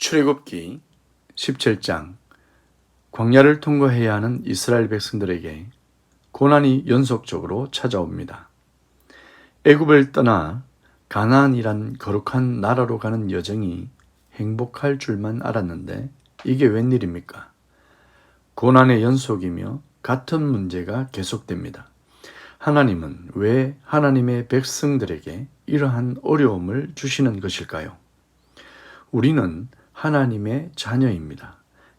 출애굽기 17장. 광야를 통과해야 하는 이스라엘 백성들에게 고난이 연속적으로 찾아옵니다. 애굽을 떠나 가나안이란 거룩한 나라로 가는 여정이 행복할 줄만 알았는데 이게 웬일입니까? 고난의 연속이며 같은 문제가 계속됩니다. 하나님은 왜 하나님의 백성들에게 이러한 어려움을 주시는 것일까요? 우리는 하나님의 자녀입니다.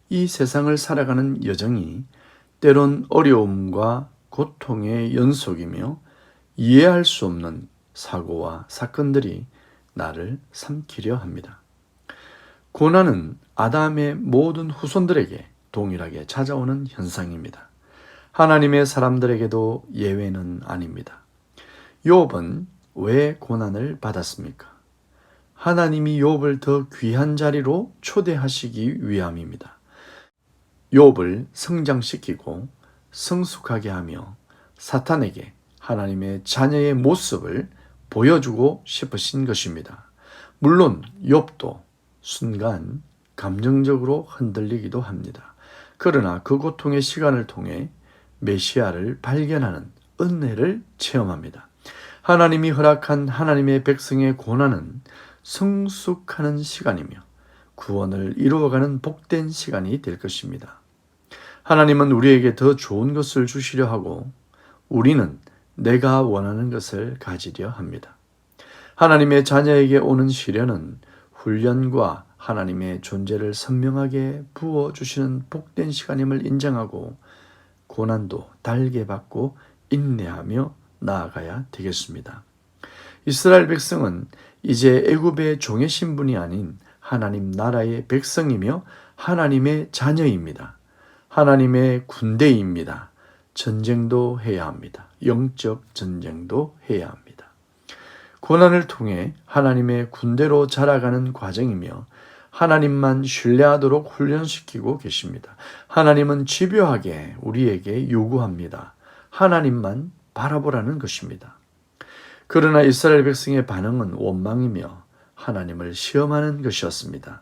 이 세상을 살아가는 여정이 때론 어려움과 고통의 연속이며 이해할 수 없는 사고와 사건들이 나를 삼키려 합니다. 고난은 아담의 모든 후손들에게 동일하게 찾아오는 현상입니다. 하나님의 사람들에게도 예외는 아닙니다. 욥은 왜 고난을 받았습니까? 하나님이 욥을 더 귀한 자리로 초대하시기 위함입니다. 욥을 성장시키고 성숙하게 하며 사탄에게 하나님의 자녀의 모습을 보여주고 싶으신 것입니다. 물론 욥도 순간 감정적으로 흔들리기도 합니다. 그러나 그 고통의 시간을 통해 메시아를 발견하는 은혜를 체험합니다. 하나님이 허락한 하나님의 백성의 고난은 성숙하는 시간이며 구원을 이루어가는 복된 시간이 될 것입니다. 하나님은 우리에게 더 좋은 것을 주시려 하고 우리는 내가 원하는 것을 가지려 합니다. 하나님의 자녀에게 오는 시련은 훈련과 하나님의 존재를 선명하게 부어주시는 복된 시간임을 인정하고 고난도 달게 받고 인내하며 나아가야 되겠습니다. 이스라엘 백성은 이제 애굽의 종의 신분이 아닌 하나님 나라의 백성이며 하나님의 자녀입니다. 하나님의 군대입니다. 전쟁도 해야 합니다. 영적 전쟁도 해야 합니다. 고난을 통해 하나님의 군대로 자라가는 과정이며 하나님만 신뢰하도록 훈련시키고 계십니다. 하나님은 집요하게 우리에게 요구합니다. 하나님만 바라보라는 것입니다. 그러나 이스라엘 백성의 반응은 원망이며 하나님을 시험하는 것이었습니다.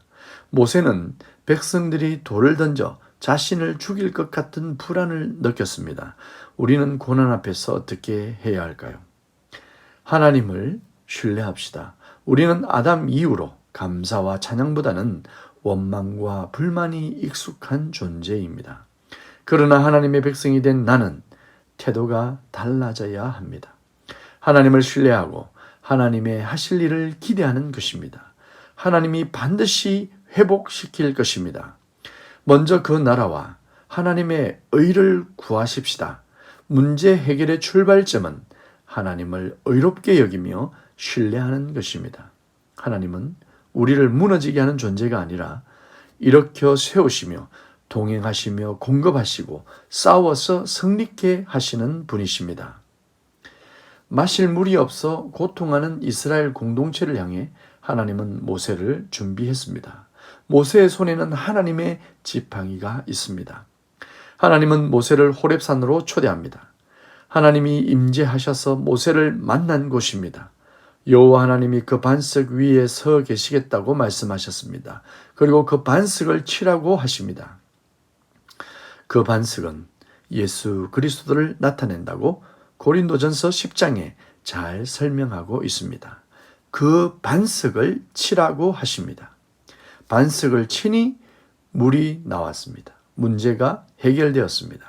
모세는 백성들이 돌을 던져 자신을 죽일 것 같은 불안을 느꼈습니다. 우리는 고난 앞에서 어떻게 해야 할까요? 하나님을 신뢰합시다. 우리는 아담 이후로 감사와 찬양보다는 원망과 불만이 익숙한 존재입니다. 그러나 하나님의 백성이 된 나는 태도가 달라져야 합니다. 하나님을 신뢰하고 하나님의 하실 일을 기대하는 것입니다. 하나님이 반드시 회복시킬 것입니다. 먼저 그 나라와 하나님의 의를 구하십시다. 문제 해결의 출발점은 하나님을 의롭게 여기며 신뢰하는 것입니다. 하나님은 우리를 무너지게 하는 존재가 아니라 일으켜 세우시며 동행하시며 공급하시고 싸워서 승리케 하시는 분이십니다. 마실 물이 없어 고통하는 이스라엘 공동체를 향해 하나님은 모세를 준비했습니다. 모세의 손에는 하나님의 지팡이가 있습니다. 하나님은 모세를 호렙산으로 초대합니다. 하나님이 임재하셔서 모세를 만난 곳입니다. 여호와 하나님이 그 반석 위에 서 계시겠다고 말씀하셨습니다. 그리고 그 반석을 치라고 하십니다. 그 반석은 예수 그리스도를 나타낸다고 고린도전서 10장에 잘 설명하고 있습니다. 그 반석을 치라고 하십니다. 반석을 치니 물이 나왔습니다. 문제가 해결되었습니다.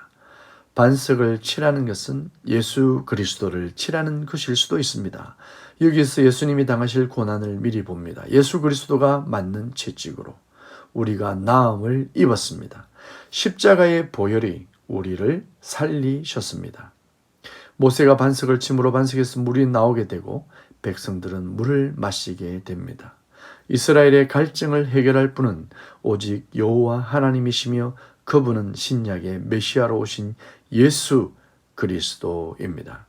반석을 치라는 것은 예수 그리스도를 치라는 것일 수도 있습니다. 여기서 예수님이 당하실 고난을 미리 봅니다. 예수 그리스도가 맞는 채찍으로 우리가 나음을 입었습니다. 십자가의 보혈이 우리를 살리셨습니다. 모세가 반석을 침으로 반석에서 물이 나오게 되고 백성들은 물을 마시게 됩니다. 이스라엘의 갈증을 해결할 분은 오직 여호와 하나님이시며 그분은 신약의 메시아로 오신 예수 그리스도입니다.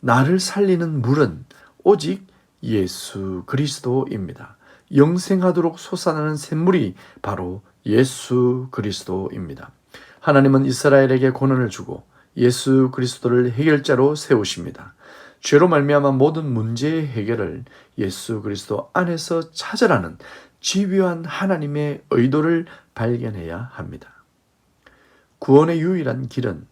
나를 살리는 물은 오직 예수 그리스도입니다. 영생하도록 솟아나는 샘물이 바로 예수 그리스도입니다. 하나님은 이스라엘에게 고난을 주고 예수 그리스도를 해결자로 세우십니다. 죄로 말미암아 모든 문제의 해결을 예수 그리스도 안에서 찾으라는 집요한 하나님의 의도를 발견해야 합니다. 구원의 유일한 길은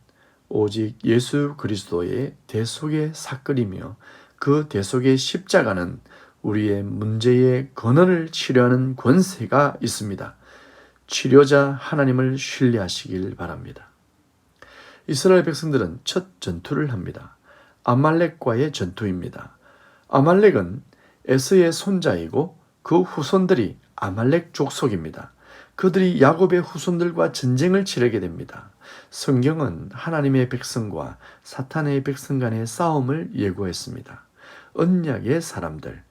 오직 예수 그리스도의 대속의 사건이며 그 대속의 십자가는 우리의 문제의 근원을 치료하는 권세가 있습니다. 치료자 하나님을 신뢰하시길 바랍니다. 이스라엘 백성들은 첫 전투를 합니다. 아말렉과의 전투입니다. 아말렉은 에서의 손자이고 그 후손들이 아말렉 족속입니다. 그들이 야곱의 후손들과 전쟁을 치르게 됩니다. 성경은 하나님의 백성과 사탄의 백성 간의 싸움을 예고했습니다. 언약의 사람들,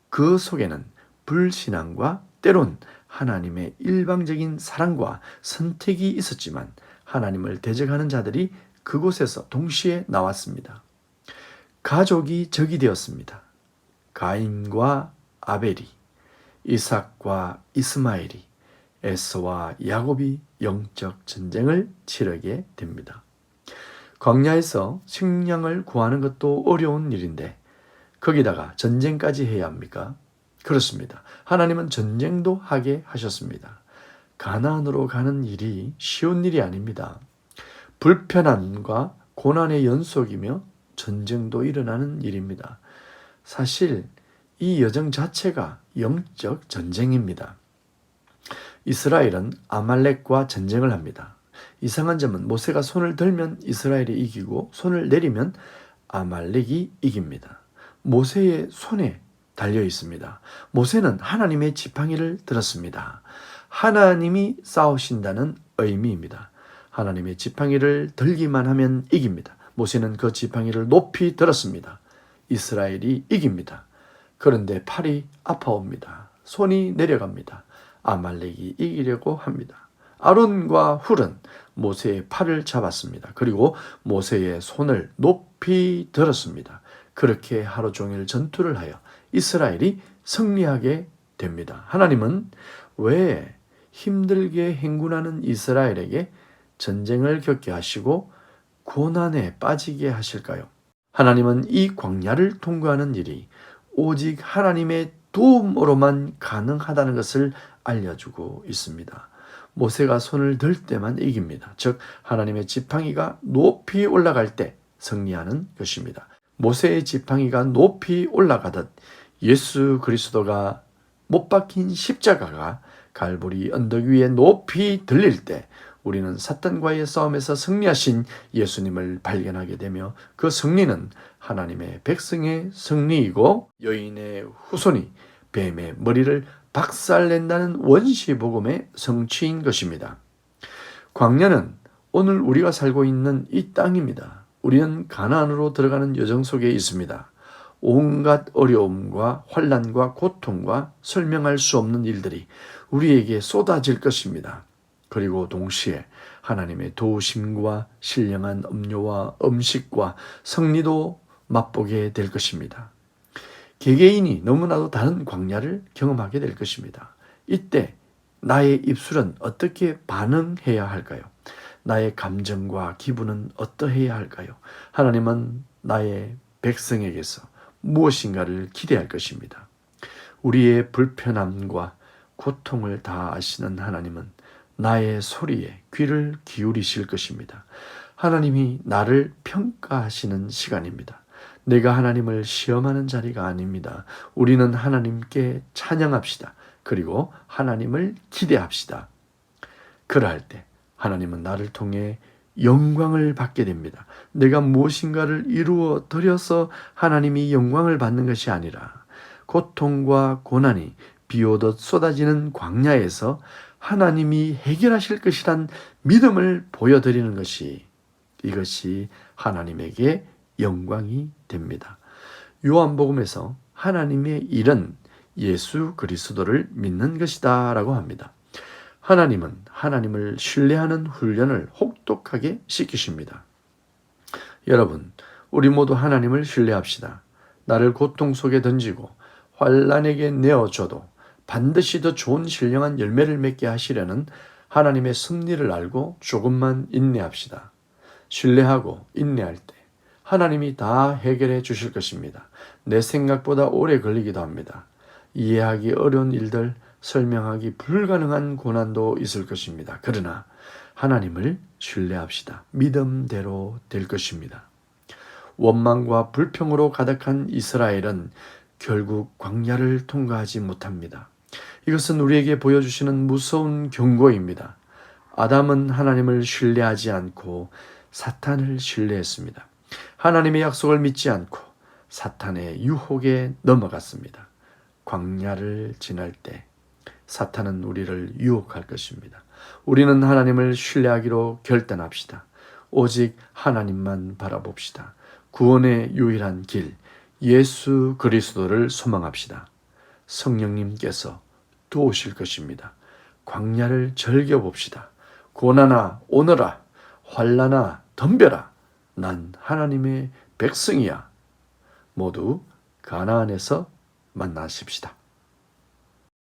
그 속에는 불신앙과 때론 하나님의 일방적인 사랑과 선택이 있었지만 하나님을 대적하는 자들이 그곳에서 동시에 나왔습니다. 가족이 적이 되었습니다. 가인과 아벨이, 이삭과 이스마엘이, 에서와 야곱이 영적 전쟁을 치르게 됩니다. 광야에서 식량을 구하는 것도 어려운 일인데 거기다가 전쟁까지 해야 합니까? 그렇습니다. 하나님은 전쟁도 하게 하셨습니다. 가나안으로 가는 일이 쉬운 일이 아닙니다. 불편함과 고난의 연속이며 전쟁도 일어나는 일입니다. 사실 이 여정 자체가 영적 전쟁입니다. 이스라엘은 아말렉과 전쟁을 합니다. 이상한 점은 모세가 손을 들면 이스라엘이 이기고 손을 내리면 아말렉이 이깁니다. 모세의 손에 달려 있습니다. 모세는 하나님의 지팡이를 들었습니다. 하나님이 싸우신다는 의미입니다. 하나님의 지팡이를 들기만 하면 이깁니다. 모세는 그 지팡이를 높이 들었습니다. 이스라엘이 이깁니다. 그런데 팔이 아파옵니다. 손이 내려갑니다. 아말렉이 이기려고 합니다. 아론과 훌은 모세의 팔을 잡았습니다. 그리고 모세의 손을 높이 들었습니다. 그렇게 하루 종일 전투를 하여 이스라엘이 승리하게 됩니다. 하나님은 왜 힘들게 행군하는 이스라엘에게 전쟁을 겪게 하시고 고난에 빠지게 하실까요? 하나님은 이 광야를 통과하는 일이 오직 하나님의 도움으로만 가능하다는 것을 알려주고 있습니다. 모세가 손을 들 때만 이깁니다. 즉 하나님의 지팡이가 높이 올라갈 때 승리하는 것입니다. 모세의 지팡이가 높이 올라가듯 예수 그리스도가 못 박힌 십자가가 갈보리 언덕 위에 높이 들릴 때 우리는 사탄과의 싸움에서 승리하신 예수님을 발견하게 되며 그 승리는 하나님의 백성의 승리이고 여인의 후손이 뱀의 머리를 박살낸다는 원시복음의 성취인 것입니다. 광야는 오늘 우리가 살고 있는 이 땅입니다. 우리는 가나안으로 들어가는 여정 속에 있습니다. 온갖 어려움과 환난과 고통과 설명할 수 없는 일들이 우리에게 쏟아질 것입니다. 그리고 동시에 하나님의 도우심과 신령한 음료와 음식과 승리도 맛보게 될 것입니다. 개개인이 너무나도 다른 광야를 경험하게 될 것입니다. 이때 나의 입술은 어떻게 반응해야 할까요? 나의 감정과 기분은 어떠해야 할까요? 하나님은 나의 백성에게서 무엇인가를 기대할 것입니다. 우리의 불편함과 고통을 다 아시는 하나님은 나의 소리에 귀를 기울이실 것입니다. 하나님이 나를 평가하시는 시간입니다. 내가 하나님을 시험하는 자리가 아닙니다. 우리는 하나님께 찬양합시다. 그리고 하나님을 기대합시다. 그러할 때 하나님은 나를 통해 영광을 받게 됩니다. 내가 무엇인가를 이루어 드려서 하나님이 영광을 받는 것이 아니라 고통과 고난이 비오듯 쏟아지는 광야에서 하나님이 해결하실 것이란 믿음을 보여드리는 것이 이것이 하나님에게 영광이 됩니다. 요한복음에서 하나님의 일은 예수 그리스도를 믿는 것이다 라고 합니다. 하나님은 하나님을 신뢰하는 훈련을 혹독하게 시키십니다. 여러분, 우리 모두 하나님을 신뢰합시다. 나를 고통 속에 던지고 환난에게 내어줘도 반드시 더 좋은 신령한 열매를 맺게 하시려는 하나님의 섭리를 알고 조금만 인내합시다. 신뢰하고 인내할 때 하나님이 다 해결해 주실 것입니다. 내 생각보다 오래 걸리기도 합니다. 이해하기 어려운 일들, 설명하기 불가능한 고난도 있을 것입니다. 그러나 하나님을 신뢰합시다. 믿음대로 될 것입니다. 원망과 불평으로 가득한 이스라엘은 결국 광야를 통과하지 못합니다. 이것은 우리에게 보여주시는 무서운 경고입니다. 아담은 하나님을 신뢰하지 않고 사탄을 신뢰했습니다. 하나님의 약속을 믿지 않고 사탄의 유혹에 넘어갔습니다. 광야를 지날 때 사탄은 우리를 유혹할 것입니다. 우리는 하나님을 신뢰하기로 결단합시다. 오직 하나님만 바라봅시다. 구원의 유일한 길, 예수 그리스도를 소망합시다. 성령님께서 도우실 것입니다. 광야를 즐겨봅시다. 고난아 오너라, 환난아 덤벼라. 난 하나님의 백성이야. 모두 가나안에서 만나십시다.